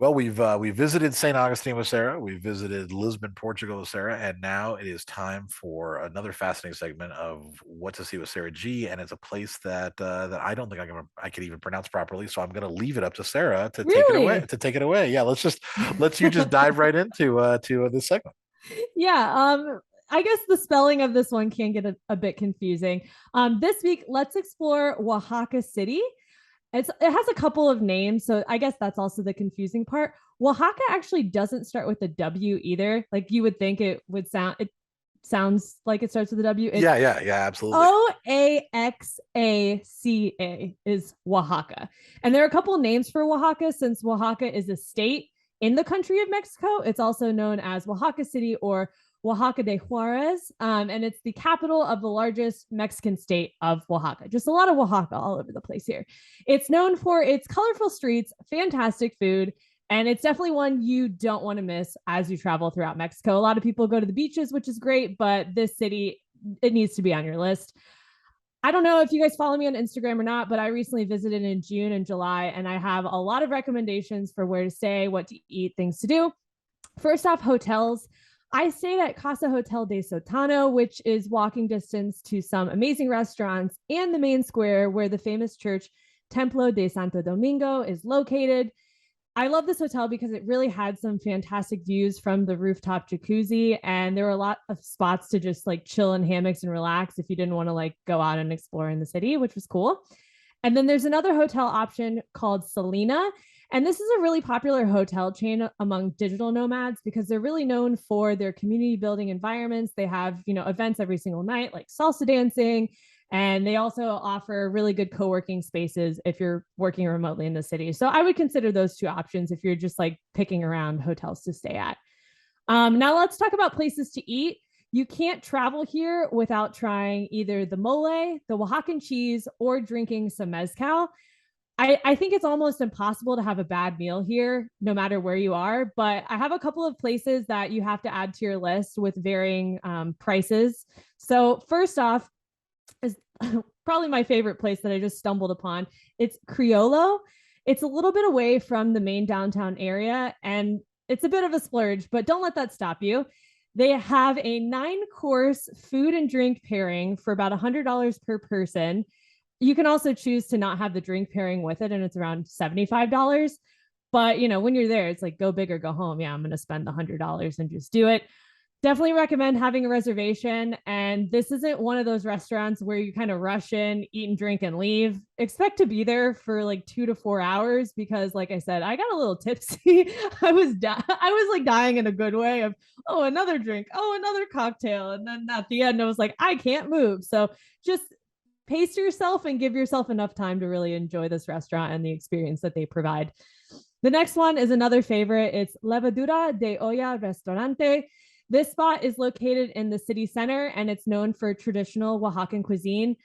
Well, we visited St. Augustine with Sarah. We visited Lisbon, Portugal with Sarah, and now it is time for another fascinating segment of what to see with Sarah G. And it's a place that I don't think I can even pronounce properly. So I'm gonna leave it up to Sarah to take it away. Really? To take it away. Yeah, let's you just dive right into to this segment. Yeah. I guess the spelling of this one can get a bit confusing. This week, let's explore Oaxaca City. It has a couple of names, so I guess that's also the confusing part. Oaxaca actually doesn't start with a W either. Like you would think it would sound. It sounds like it starts with a W. It's Yeah, absolutely. Oaxaca is Oaxaca. And there are a couple of names for Oaxaca since Oaxaca is a state in the country of Mexico. It's also known as Oaxaca City or Oaxaca de Juárez. And it's the capital of the largest Mexican state of Oaxaca. Just a lot of Oaxaca all over the place here. It's known for its colorful streets, fantastic food, and it's definitely one you don't want to miss as you travel throughout Mexico. A lot of people go to the beaches, which is great, but this city, it needs to be on your list. I don't know if you guys follow me on Instagram or not, but I recently visited in June and July, and I have a lot of recommendations for where to stay, what to eat, things to do. First off, hotels. I stayed at Casa Hotel de Sotano, which is walking distance to some amazing restaurants and the main square where the famous church Templo de Santo Domingo is located. I love this hotel because it really had some fantastic views from the rooftop jacuzzi, and there were a lot of spots to just like chill in hammocks and relax if you didn't want to like go out and explore in the city, which was cool. And then there's another hotel option called Selina. And this is a really popular hotel chain among digital nomads because they're really known for their community building environments. They have, events every single night like salsa dancing, and they also offer really good co-working spaces if you're working remotely in the city. So I would consider those two options if you're just like picking around hotels to stay at. Now let's talk about places to eat. You can't travel here without trying either the mole, the Oaxacan cheese, or drinking some mezcal. I think it's almost impossible to have a bad meal here, no matter where you are. But I have a couple of places that you have to add to your list with varying prices. So, first off, is probably my favorite place that I just stumbled upon. It's Creolo. It's a little bit away from the main downtown area, and it's a bit of a splurge, but don't let that stop you. They have a 9 course food and drink pairing for about $100 per person. You can also choose to not have the drink pairing with it, and it's around $75. But when you're there, it's like go big or go home. Yeah, I'm going to spend the $100 and just do it. Definitely recommend having a reservation. And this isn't one of those restaurants where you kind of rush in, eat and drink and leave. Expect to be there for like 2 to 4 hours because, like I said, I got a little tipsy. I was like dying in a good way of another drink, another cocktail, and then at the end I was like I can't move. So just pace yourself and give yourself enough time to really enjoy this restaurant and the experience that they provide. The next one is another favorite. It's Levadura de Olla Restaurante. This spot is located in the city center and it's known for traditional Oaxacan cuisine.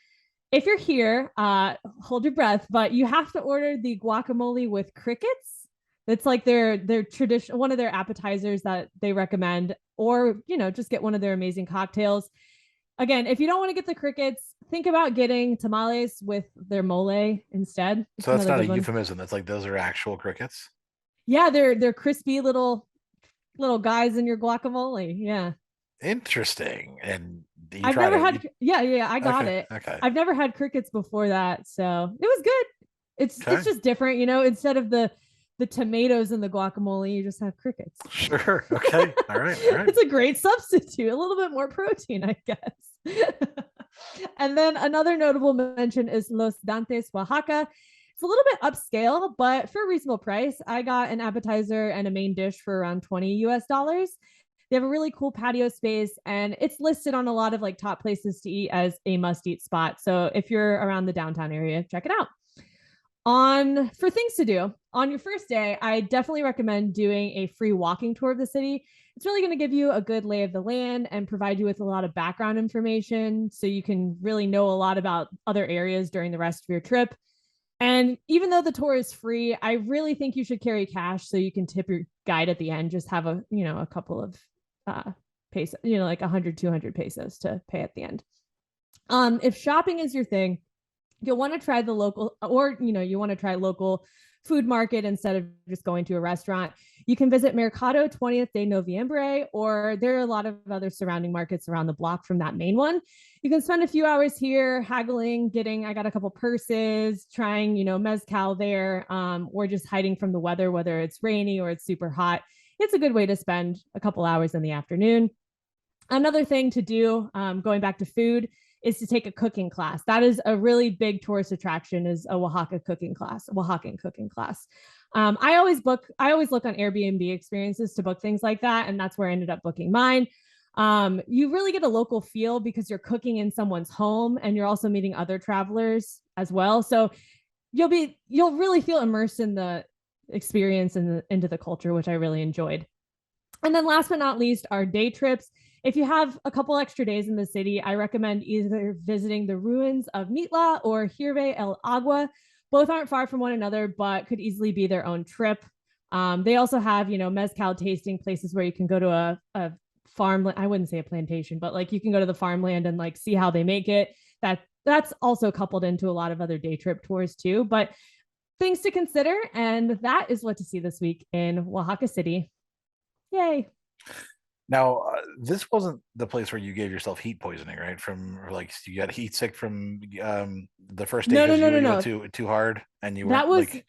If you're here, hold your breath, but you have to order the guacamole with crickets. It's like their tradition, one of their appetizers that they recommend, or just get one of their amazing cocktails. Again, if you don't want to get the crickets, think about getting tamales with their mole instead. It's So that's another not a good one. euphemism. That's like those are actual crickets. Yeah, they're crispy little guys in your guacamole. Yeah. Interesting. And you I've tried never it. had yeah, I got Okay, it. okay, I've never had crickets before that, so it was good. It's okay. just different, instead of the tomatoes in the guacamole, you just have crickets. Sure. Okay. All right. All right. It's a great substitute, a little bit more protein, I guess. And then another notable mention is Los Dantes Oaxaca. It's a little bit upscale, but for a reasonable price. I got an appetizer and a main dish for around 20 US dollars. They have a really cool patio space, and it's listed on a lot of like top places to eat as a must eat spot. So if you're around the downtown area, check it out. On for things to do on your first day, I definitely recommend doing a free walking tour of the city. It's really going to give you a good lay of the land and provide you with a lot of background information so you can really know a lot about other areas during the rest of your trip. And even though the tour is free, I really think you should carry cash so you can tip your guide at the end. Just have a couple of pesos, like 100, 200 pesos to pay at the end. If shopping is your thing, you'll want to try the local, or you want to try local food market instead of just going to a restaurant. You can visit Mercado 20th de Noviembre, or there are a lot of other surrounding markets around the block from that main one. You can spend a few hours here haggling, I got a couple purses, trying, mezcal there, or just hiding from the weather, whether it's rainy or it's super hot. It's a good way to spend a couple hours in the afternoon. Another thing to do, going back to food, is to take a cooking class. That is a really big tourist attraction, is a Oaxacan cooking class. I always look on Airbnb experiences to book things like that, and that's where I ended up booking mine. You really get a local feel because you're cooking in someone's home and you're also meeting other travelers as well. So you'll really feel immersed in the experience and into the culture, which I really enjoyed. And then last but not least, our day trips. If you have a couple extra days in the city, I recommend either visiting the ruins of Mitla or Hirve el Agua. Both aren't far from one another, but could easily be their own trip. They also have, mezcal tasting places where you can go to a farm. I wouldn't say a plantation, but like you can go to the farmland and like see how they make it. That's also coupled into a lot of other day trip tours too. But things to consider, and that is what to see this week in Oaxaca City. Yay. Now, this wasn't the place where you gave yourself heat poisoning, right? From like you got heat sick from the first day No, no, because no, no, you went no. too hard and you That weren't was like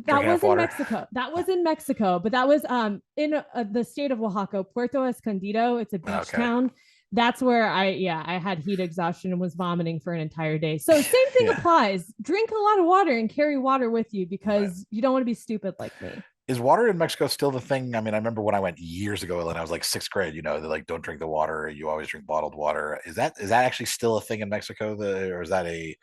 that drinking was enough in water. Mexico. That was in Mexico, but that was in the state of Oaxaca, Puerto Escondido. It's a beach Okay, town. That's where I had heat exhaustion and was vomiting for an entire day. So same thing yeah, applies. Drink a lot of water and carry water with you right. because you don't want to be stupid like me. Is water in Mexico still the thing? I mean, I remember when I went years ago, and I was like sixth grade. They're like, don't drink the water. You always drink bottled water. Is that actually still a thing in Mexico? Or is that a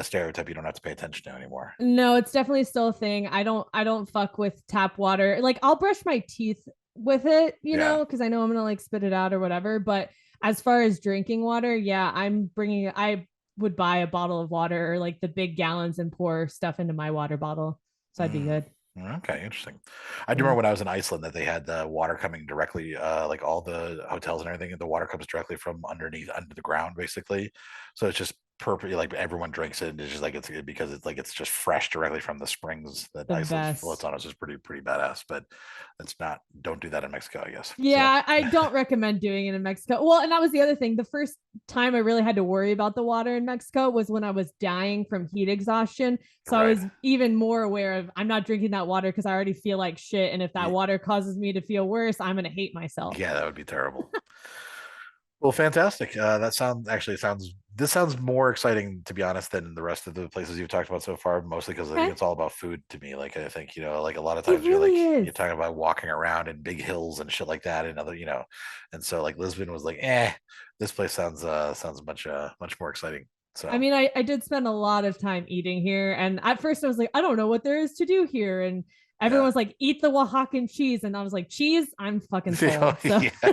stereotype you don't have to pay attention to anymore? No, it's definitely still a thing. I don't fuck with tap water. Like I'll brush my teeth with it, Yeah. because I know I'm gonna like spit it out or whatever. But as far as drinking water, yeah, I would buy a bottle of water or like the big gallons and pour stuff into my water bottle. So I'd be Mm. good. Okay, interesting. I do Yeah. remember when I was in Iceland that they had the water coming directly, like all the hotels and everything, the water comes directly from underneath, under the ground, basically. So it's just perfect. Like everyone drinks it, and it's just like because it's just fresh directly from the springs that The Iceland floats best. on. It's just pretty badass. But it's not. Don't do that in Mexico, I guess. So Yeah, I don't recommend doing it in Mexico. Well, and that was the other thing. The first time I really had to worry about the water in Mexico was when I was dying from heat exhaustion. So I right. was even more aware of I'm not drinking that water because I already feel like shit. And if that water causes me to feel worse, I'm going to hate myself. Yeah, that would be terrible. Well, fantastic. That sounds this sounds more exciting to be honest than the rest of the places you've talked about so far. Mostly because I think Okay. it's all about food to me. Like I think like a lot of It times really you're is. talking about walking around in big hills and shit like that, and and so like Lisbon was like, this place sounds much more exciting. I So mean, I did spend a lot of time eating here. And at first I was like, I don't know what there is to do here. And yeah. everyone was like, eat the Oaxacan cheese. And I was like, cheese? I'm fucking Oh, sold. So yeah.